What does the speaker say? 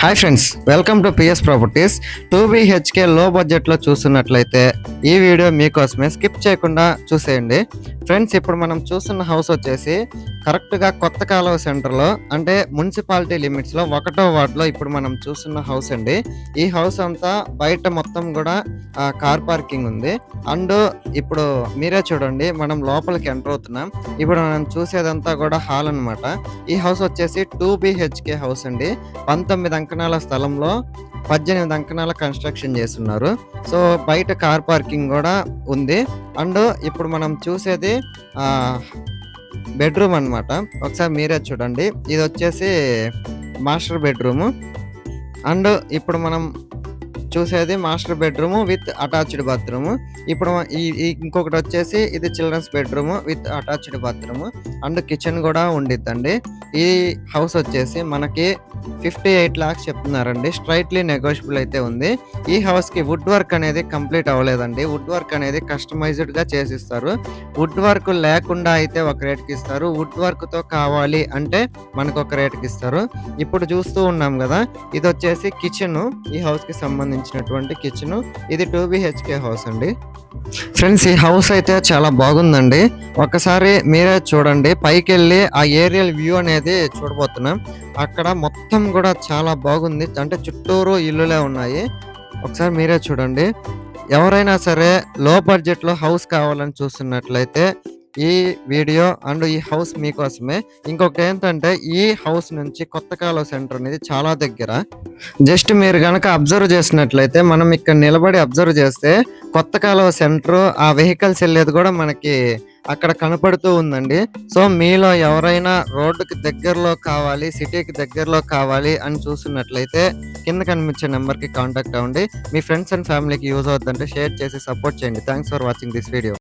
Hi friends, welcome to PS properties. 2 BHK లో బడ్జెట్లో చూస్తున్నట్లయితే ఈ వీడియో మీకోసమే, స్కిప్ చేయకుండా చూసేయండి. ఫ్రెండ్స్, ఇప్పుడు మనం చూస్తున్న హౌస్ వచ్చేసి కరెక్ట్గా కొత్త కాలువ సెంటర్లో, అంటే మున్సిపాలిటీ లిమిట్స్లో 1వ వార్డులో ఇప్పుడు మనం చూస్తున్న హౌస్ అండి. ఈ హౌస్ అంతా బయట మొత్తం కూడా కార్ పార్కింగ్ ఉంది. అండ్ ఇప్పుడు మీరే చూడండి, మనం లోపలికి ఎంటర్ అవుతున్నాం. ఇప్పుడు మనం చూసేదంతా కూడా హాల్ అన్నమాట. ఈ హౌస్ వచ్చేసి 2 BHK హౌస్ అండి. 19 అంకణాల స్థలంలో 18 అంకణాల కన్స్ట్రక్షన్ చేస్తున్నారు. సో బయట కార్ పార్కింగ్ కూడా ఉంది. అండ్ ఇప్పుడు మనం చూసేది బెడ్రూమ్ అన్నమాట. ఒకసారి మీరే చూడండి, ఇది వచ్చేసి మాస్టర్ బెడ్రూమ్. అండ్ ఇప్పుడు మనం చూసేది master bedroom with attached bathroom. ఇప్పుడు ఇంకొకటి వచ్చేసి ఇది children's bedroom with attached bathroom and kitchen కూడా ఉండిద్దండి. ఈ హౌస్ వచ్చేసి మనకి 58 lakhs చెప్తున్నారండి. స్ట్రైట్లీ నెగోషియబుల్ అయితే ఉంది. ఈ హౌస్ కి వుడ్ వర్క్ అనేది కంప్లీట్ అవ్వలేదండి. వుడ్ వర్క్ అనేది కస్టమైజ్డ్ గా చేసిస్తారు. వుడ్ వర్క్ లేకుండా అయితే ఒక రేట్కి ఇస్తారు, వుడ్ వర్క్ తో కావాలి అంటే మనకు ఒక రేట్కి ఇస్తారు. ఇప్పుడు చూస్తూ ఉన్నాం కదా, ఇది వచ్చేసి కిచెన్. ఈ హౌస్ కి సంబంధించినటువంటి కిచెన్. ఇది 2 BHK హౌస్ అండి. ఫ్రెండ్స్, ఈ హౌస్ అయితే చాలా బాగుందండి. ఒకసారి మీరే చూడండి, పైకి వెళ్ళి ఆ ఏరియల్ వ్యూ అనేది చూడబోతున్నాం. అక్కడ మొత్తం కూడా చాలా బాగుంది, అంటే చుట్టూరు ఇల్లులే ఉన్నాయి. ఒకసారి మీరే చూడండి. ఎవరైనా సరే లో బడ్జెట్లో హౌస్ కావాలని చూస్తున్నట్లయితే ఈ వీడియో అండ్ ఈ హౌస్ మీకోసమే. ఇంకొకటి ఏంటంటే, ఈ హౌస్ నుంచి కొత్త కాలువ సెంటర్ అనేది చాలా దగ్గర. జస్ట్ మీరు గనక అబ్జర్వ్ చేసినట్లయితే, మనం ఇక్కడ నిలబడి అబ్జర్వ్ చేస్తే కొత్త కాలువ సెంటర్, ఆ వెహికల్స్ వెళ్ళేది కూడా మనకి అక్కడ కనపడుతూ ఉందండి. సో మీలో ఎవరైనా రోడ్డుకి దగ్గరలో కావాలి, సిటీకి దగ్గరలో కావాలి అని చూస్తున్నట్లయితే కింద కనిపించే నెంబర్కి కాంటాక్ట్ అవ్వండి. మీ ఫ్రెండ్స్ అండ్ ఫ్యామిలీకి యూజ్ అవుతుందంటే షేర్ చేసి సపోర్ట్ చేయండి. Thanks for watching this video.